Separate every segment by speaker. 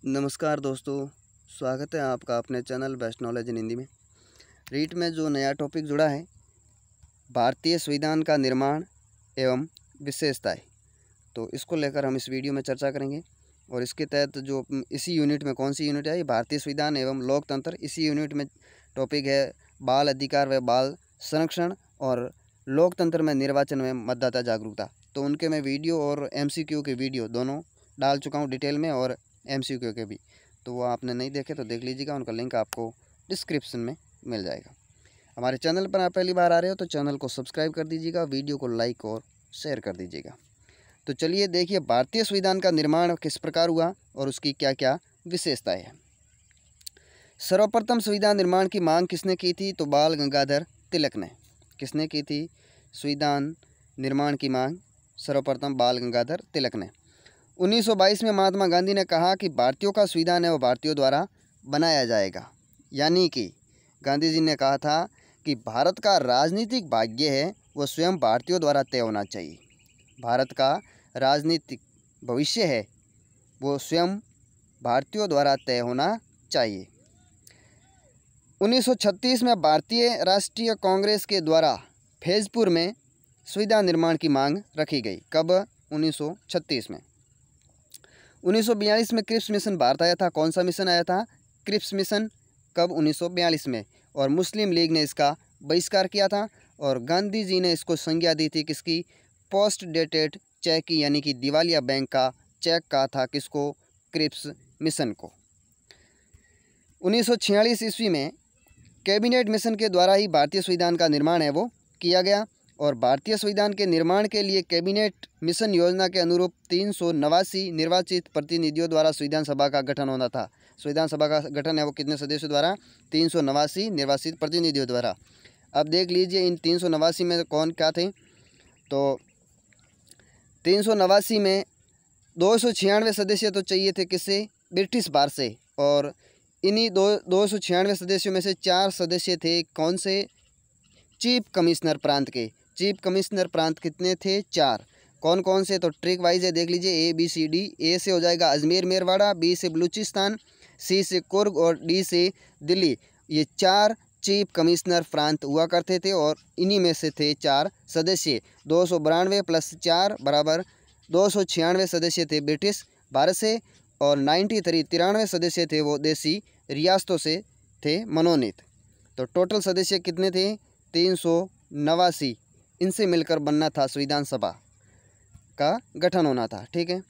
Speaker 1: नमस्कार दोस्तों, स्वागत है आपका अपने channel best knowledge in Hindi में। रीट में जो नया टॉपिक जुड़ा है, भारतीय संविधान का निर्माण एवं विशेषताएं, तो इसको लेकर हम इस वीडियो में चर्चा करेंगे। और इसके तहत जो इसी यूनिट में कौन सी यूनिट है, भारतीय संविधान एवं लोकतंत्र, इसी यूनिट में टॉपिक है बाल अधिकार व बाल संरक्षण और लोकतंत्र में निर्वाचन में मतदाता जागरूकता। तो उनके मैं वीडियो और MCQ के वीडियो दोनों डाल चुका हूँ डिटेल में, और MCQ के भी, तो वो आपने नहीं देखे तो देख लीजिएगा। उनका लिंक आपको डिस्क्रिप्शन में मिल जाएगा। हमारे चैनल पर आप पहली बार आ रहे हो तो चैनल को सब्सक्राइब कर दीजिएगा, वीडियो को लाइक और शेयर कर दीजिएगा। तो चलिए देखिए, भारतीय संविधान का निर्माण किस प्रकार हुआ और उसकी क्या क्या विशेषताएं हैं। सर्वप्रथम संविधान निर्माण की मांग किसने की थी? तो बाल गंगाधर तिलक ने। किसने की थी संविधान निर्माण की मांग? सर्वप्रथम बाल गंगाधर तिलक ने। 1922 में महात्मा गांधी ने कहा कि भारतीयों का संविधान है वो भारतीयों द्वारा बनाया जाएगा। यानी कि गांधी जी ने कहा था कि भारत का राजनीतिक भाग्य है वो स्वयं भारतीयों द्वारा तय होना चाहिए। भारत का राजनीतिक भविष्य है वो स्वयं भारतीयों द्वारा तय होना चाहिए। 1936 में भारतीय राष्ट्रीय कांग्रेस के द्वारा फैजपुर में संविधान निर्माण की मांग रखी गई। कब? 1936 में। 1942 में क्रिप्स मिशन भारत आया था। कौन सा मिशन आया था? Cripps mission. कब? 1942 में। और मुस्लिम लीग ने इसका बहिष्कार किया था और गांधी जी ने इसको संज्ञा दी थी किसकी? पोस्ट डेटेड चेक की, यानी कि दिवालिया बैंक का चेक कहा था किसको? क्रिप्स मिशन को। 1946 ईस्वी में कैबिनेट मिशन के द्वारा ही भारतीय संविधान का निर्माण है वो किया गया। और भारतीय संविधान के निर्माण के लिए कैबिनेट मिशन योजना के अनुरूप 389 निर्वाचित प्रतिनिधियों द्वारा संविधान सभा का गठन होना था। संविधान सभा का गठन है वो कितने सदस्यों द्वारा? 389 निर्वाचित प्रतिनिधियों द्वारा। अब देख लीजिए इन 389 में कौन क्या थे। तो 389 में 296 सदस्य तो चाहिए थे किससे? ब्रिटिश बार से। और इन्हीं 296 सदस्यों में से 4 सदस्य थे कौन से? चीफ कमिश्नर प्रांत के। चीफ कमिश्नर प्रांत कितने थे? 4। कौन कौन से? तो ट्रिक वाइज है, देख लीजिए ABCD। ए से हो जाएगा अजमेर मेरवाड़ा, B से बलूचिस्तान, C से कुर्ग और D से दिल्ली। ये 4 चीफ कमिश्नर प्रांत हुआ करते थे और इन्हीं में से थे 4 सदस्य। 292 + 4 बराबर 296 सदस्य थे ब्रिटिश भारत से, और 93 सदस्य थे वो देसी रियासतों से थे मनोनीत। तो टोटल सदस्य कितने थे? 389। इनसे मिलकर बनना था संविधान सभा का गठन होना था। ठीक है।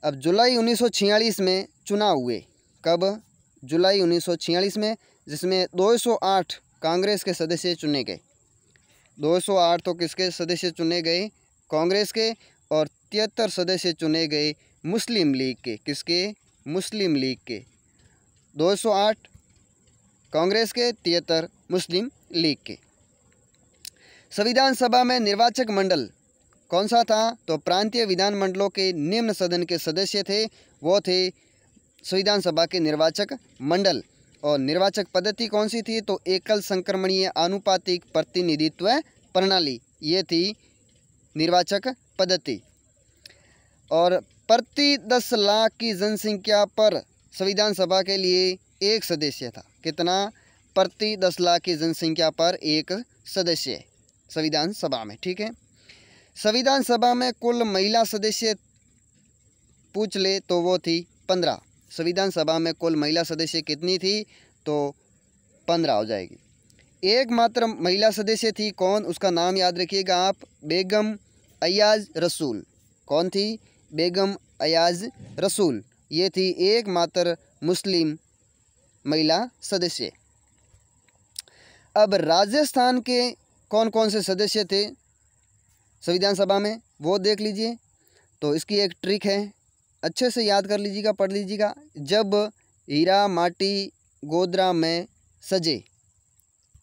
Speaker 1: अब जुलाई 1946 में चुनाव हुए। कब? जुलाई 1946 में, जिसमें 208 कांग्रेस के सदस्य चुने गए। 208 तो किसके सदस्य चुने गए? कांग्रेस के। और 73 सदस्य चुने गए मुस्लिम लीग के। किसके? मुस्लिम लीग के। 208 कांग्रेस के, 73 मुस्लिम लीग के। संविधान सभा में निर्वाचक मंडल कौन सा था? तो प्रांतीय विधान मंडलों के निम्न सदन के सदस्य थे वो थे संविधान सभा के निर्वाचक मंडल। और निर्वाचक पद्धति कौन सी थी? तो एकल संक्रमणीय आनुपातिक प्रतिनिधित्व प्रणाली, ये थी निर्वाचक पद्धति। और प्रति 10 लाख की जनसंख्या पर संविधान सभा के लिए एक सदस्य था। कितना? प्रति 10 लाख की जनसंख्या पर एक सदस्य संविधान सभा में। ठीक है। संविधान सभा में कुल महिला सदस्य पूछ ले तो वो थी 15। संविधान सभा में कुल महिला सदस्य कितनी थी? तो 15 हो जाएगी। एकमात्र महिला सदस्य थी कौन? उसका नाम याद रखिएगा आप, बेगम अयाज रसूल। कौन थी? बेगम अयाज रसूल। ये थी एकमात्र मुस्लिम महिला सदस्य। अब राजस्थान के कौन कौन से सदस्य थे संविधान सभा में वो देख लीजिए। तो इसकी एक ट्रिक है, अच्छे से याद कर लीजिएगा, पढ़ लीजिएगा। जब हीरा माटी गोदरा में सजे।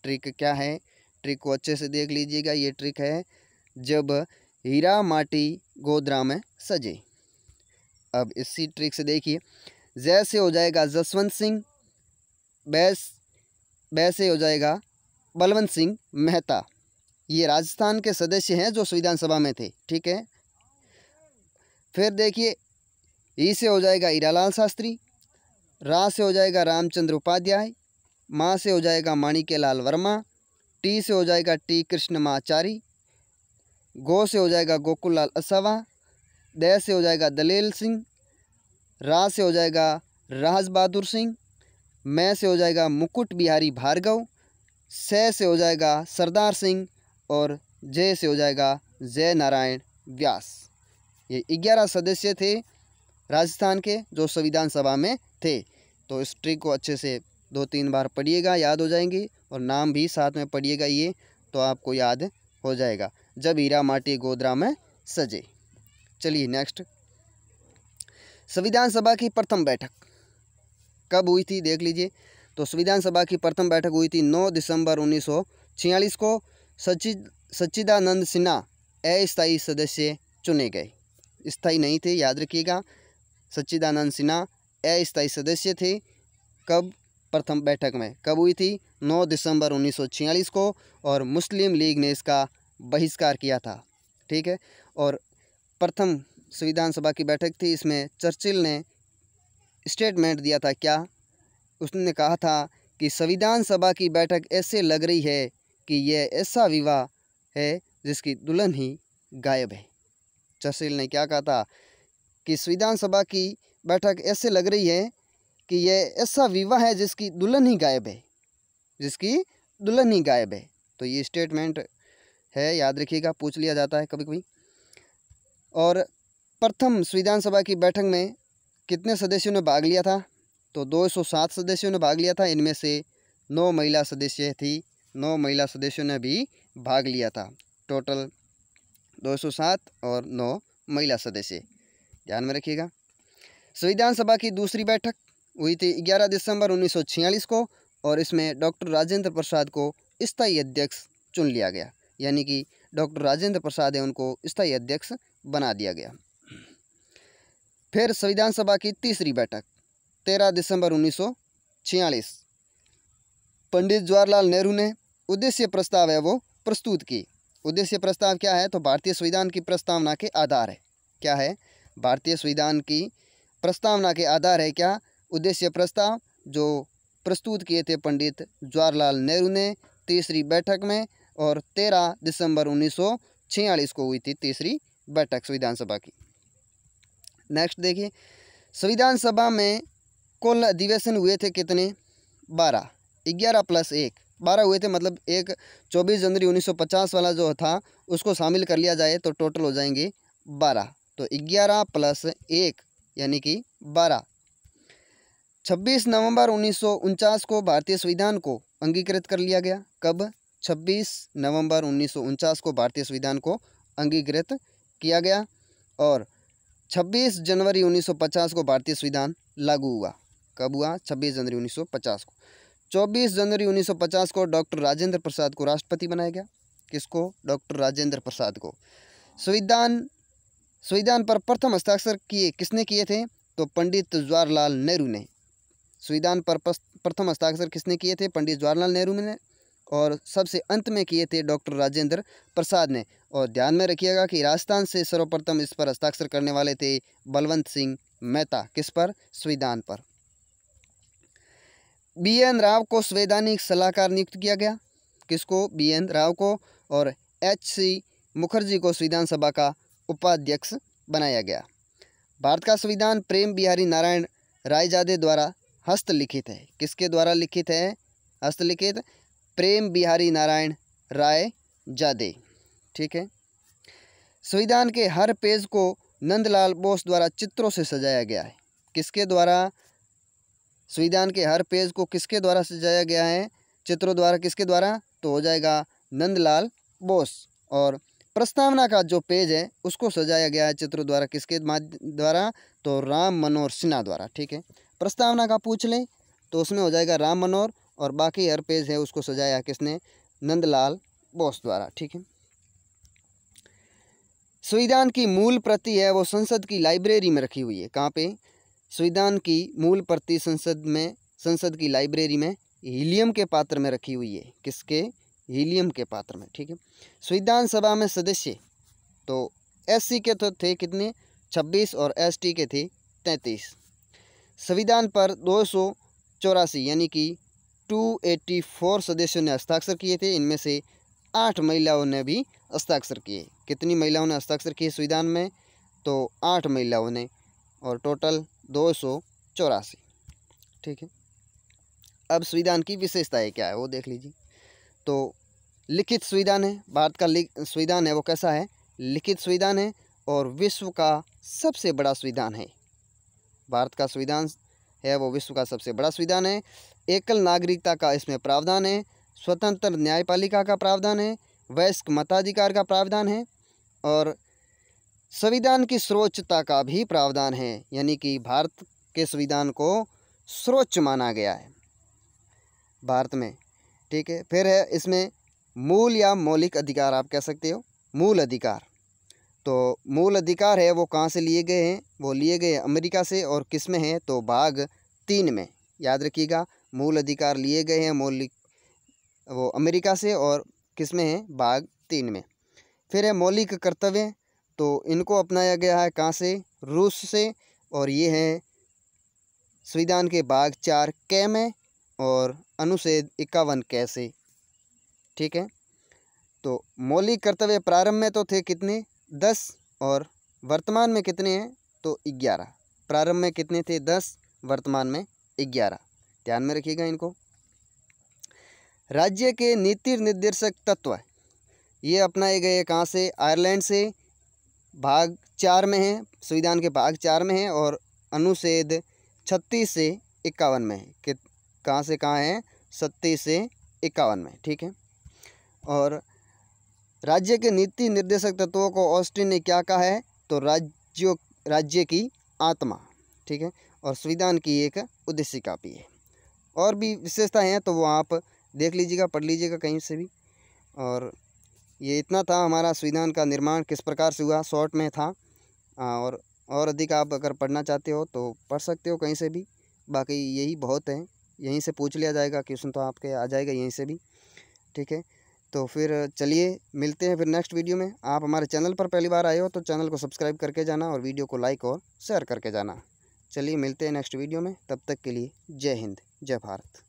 Speaker 1: ट्रिक क्या है? ट्रिक को अच्छे से देख लीजिएगा। ये ट्रिक है, जब हीरा माटी गोदरा में सजे। अब इसी ट्रिक से देखिए, जैसे हो जाएगा जसवंत सिंह, वैसे हो जाएगा बलवंत सिंह मेहता। ये राजस्थान के सदस्य हैं जो संविधान सभा में थे। ठीक है। फिर देखिए, ई से हो जाएगा हीरालाल शास्त्री, रा से हो जाएगा रामचंद्र उपाध्याय, माँ से हो जाएगा माणिक्यलाल वर्मा, टी से हो जाएगा टी कृष्णमाचारी, गो से हो जाएगा गोकुललाल असावा, द से हो जाएगा दलेल सिंह, रा से हो जाएगा राज बहादुर सिंह, मैं से हो जाएगा मुकुट बिहारी भार्गव, से हो जाएगा सरदार सिंह और जय से हो जाएगा जय नारायण व्यास। ये 11 सदस्य थे राजस्थान के जो संविधान सभा में थे। तो इस ट्रिक को अच्छे से 2-3 बार पढ़िएगा, याद हो जाएंगी, और नाम भी साथ में पढ़िएगा, ये तो आपको याद हो जाएगा। जब हीरा माटी गोदरा में सजे। चलिए नेक्स्ट, संविधान सभा की प्रथम बैठक कब हुई थी देख लीजिए। तो संविधान सभा की प्रथम बैठक हुई थी 9 दिसंबर 1946 को। सच्चिदानंद सिन्हा अस्थायी सदस्य चुने गए, स्थायी नहीं थे, याद रखिएगा। सच्चिदानंद सिन्हा अस्थायी सदस्य थे। कब? प्रथम बैठक में। कब हुई थी? 9 दिसंबर 1946 को। और मुस्लिम लीग ने इसका बहिष्कार किया था, ठीक है। और प्रथम संविधान सभा की बैठक थी, इसमें चर्चिल ने स्टेटमेंट दिया था। क्या? उसने कहा था कि संविधान सभा की बैठक ऐसे लग रही है कि यह ऐसा विवाह है जिसकी दुल्हन ही गायब है। चर्चिल ने क्या कहा था कि संविधान सभा की बैठक ऐसे लग रही है कि यह ऐसा विवाह है जिसकी दुल्हन ही गायब है, जिसकी दुल्हन ही गायब है। तो ये स्टेटमेंट है, याद रखिएगा, पूछ लिया जाता है कभी कभी। और प्रथम संविधान सभा की बैठक में कितने सदस्यों ने भाग लिया था? तो 207 सदस्यों ने भाग लिया था। इनमें से 9 महिला सदस्य थी, 9 महिला सदस्यों ने भी भाग लिया था। टोटल 207 और 9 महिला सदस्य, ध्यान में रखिएगा। संविधान सभा की दूसरी बैठक हुई थी 11 दिसंबर 1946 को। और इसमें डॉक्टर राजेंद्र प्रसाद को स्थायी अध्यक्ष चुन लिया गया, यानी कि डॉक्टर राजेंद्र प्रसाद है उनको स्थायी अध्यक्ष बना दिया गया। फिर संविधान सभा की तीसरी बैठक 13 दिसंबर 1946, पंडित जवाहरलाल नेहरू ने उद्देश्य प्रस्ताव है वो प्रस्तुत की। उद्देश्य प्रस्ताव क्या है? तो भारतीय संविधान की प्रस्तावना के आधार है। क्या है? भारतीय संविधान की प्रस्तावना के आधार है क्या? उद्देश्य प्रस्ताव, जो प्रस्तुत किए थे पंडित जवाहरलाल नेहरू ने तीसरी बैठक में। और 13 दिसंबर 1946 को हुई थी तीसरी बैठक संविधान सभा की। नेक्स्ट देखिए, संविधान सभा में कुल अधिवेशन हुए थे कितने? 12। 11 + 1, 12 हुए थे। मतलब एक 24 जनवरी 1950 वाला जो था उसको शामिल कर लिया जाए तो टोटल हो जाएंगे 12। तो 11 + 1 यानी कि 12। 26 नवंबर 1949 को भारतीय संविधान को अंगीकृत कर लिया गया। कब? 26 नवंबर 1949 को भारतीय संविधान को अंगीकृत किया गया। और 26 जनवरी 1950 को भारतीय संविधान लागू हुआ। कब हुआ? 26 जनवरी 1950 को। 24 जनवरी 1950 को डॉक्टर राजेंद्र प्रसाद को राष्ट्रपति बनाया गया। किसको? डॉक्टर राजेंद्र प्रसाद को। संविधान पर प्रथम हस्ताक्षर किसने किए थे? तो पंडित जवाहरलाल नेहरू ने। संविधान पर प्रथम हस्ताक्षर किसने किए थे? पंडित जवाहरलाल नेहरू ने। और सबसे अंत में किए थे डॉक्टर राजेंद्र प्रसाद ने। और ध्यान में रखिएगा कि राजस्थान से सर्वप्रथम इस पर हस्ताक्षर करने वाले थे बलवंत सिंह मेहता। किस पर? संविधान पर। BN राव को संवैधानिक सलाहकार नियुक्त किया गया। किसको? BN राव को। और HC मुखर्जी को संविधान सभा का उपाध्यक्ष बनाया गया। भारत का संविधान प्रेम बिहारी नारायण रायजादे द्वारा हस्तलिखित है। किसके द्वारा लिखित है? हस्तलिखित। प्रेम बिहारी नारायण रायजादे, ठीक है। संविधान के हर पेज को नंदलाल बोस द्वारा चित्रों से सजाया गया है। किसके द्वारा? संविधान के हर पेज को किसके द्वारा सजाया गया है? चित्रों द्वारा। किसके द्वारा? तो हो जाएगा नंदलाल बोस। और प्रस्तावना का जो पेज है उसको सजाया गया है चित्रों द्वारा। किसके द्वारा? तो राम मनोहर सिन्हा द्वारा, ठीक है। प्रस्तावना का पूछ लें तो उसमें हो जाएगा राम मनोहर। और बाकी हर पेज है उसको सजाया किसने? नंदलाल बोस द्वारा, ठीक है। संविधान की मूल प्रति है वो संसद की लाइब्रेरी में रखी हुई है। कहाँ पे? संविधान की मूल प्रति संसद की लाइब्रेरी में हीलियम के पात्र में रखी हुई है। किसके? हीलियम के पात्र में, ठीक है। संविधान सभा में सदस्य तो SC के तो थे कितने? 26 और ST के थे 33। संविधान पर 284 यानी कि 284 सदस्यों ने हस्ताक्षर किए थे। इनमें से 8 महिलाओं ने भी हस्ताक्षर किए। कितनी महिलाओं ने हस्ताक्षर किए संविधान में? तो 8 महिलाओं ने, और टोटल 284। ठीक है। अब संविधान की विशेषताएं क्या है वो देख लीजिए। तो लिखित संविधान है, भारत का संविधान है वो कैसा है? लिखित संविधान है और विश्व का सबसे बड़ा संविधान है। भारत का संविधान है वो विश्व का सबसे बड़ा संविधान है। एकल नागरिकता का इसमें प्रावधान है, स्वतंत्र न्यायपालिका का प्रावधान है, वयस्क मताधिकार का प्रावधान है और संविधान की सर्वोच्चता का भी प्रावधान है, यानी कि भारत के संविधान को सर्वोच्च माना गया है भारत में। ठीक है। फिर है इसमें मूल या मौलिक अधिकार, आप कह सकते हो मूल अधिकार। तो मूल अधिकार है वो कहाँ से लिए गए हैं? वो लिए गए अमेरिका से, और किस में है? तो भाग 3 में। याद रखिएगा, मूल अधिकार लिए गए हैं मौलिक वो अमेरिका से, और किस में है? भाग 3 में। फिर है मौलिक कर्तव्य, तो इनको अपनाया गया है कहाँ से? रूस से, और ये है संविधान के भाग 4 क में और अनुच्छेद 51 क से। ठीक है। तो मौलिक कर्तव्य प्रारंभ में तो थे कितने? 10, और वर्तमान में कितने हैं? तो 11। प्रारंभ में कितने थे? 10, वर्तमान में 11। ध्यान में रखिएगा इनको। राज्य के नीति निर्देशक तत्व ये अपनाए गए कहाँ से? आयरलैंड से। भाग 4 में है, संविधान के भाग 4 में है, और अनुच्छेद 36 से 51 में है। कि कहाँ से कहाँ है? 37 से 51 में। ठीक है। और राज्य के नीति निर्देशक तत्वों को ऑस्टिन ने क्या कहा है? तो राज्य की आत्मा। ठीक है। और संविधान की एक उद्देशिका भी है। और भी विशेषताएं हैं तो वो आप देख लीजिएगा, पढ़ लीजिएगा कहीं से भी। और ये इतना था हमारा संविधान का निर्माण किस प्रकार से हुआ, शॉर्ट में था। और अधिक आप अगर पढ़ना चाहते हो तो पढ़ सकते हो कहीं से भी। बाकी यही बहुत है, यहीं से पूछ लिया जाएगा, क्वेश्चन तो आपके आ जाएगा यहीं से भी। ठीक है। तो फिर चलिए मिलते हैं फिर नेक्स्ट वीडियो में। आप हमारे चैनल पर पहली बार आए हो तो चैनल को सब्सक्राइब करके जाना और वीडियो को लाइक और शेयर करके जाना। चलिए मिलते हैं नेक्स्ट वीडियो में, तब तक के लिए जय हिंद, जय भारत।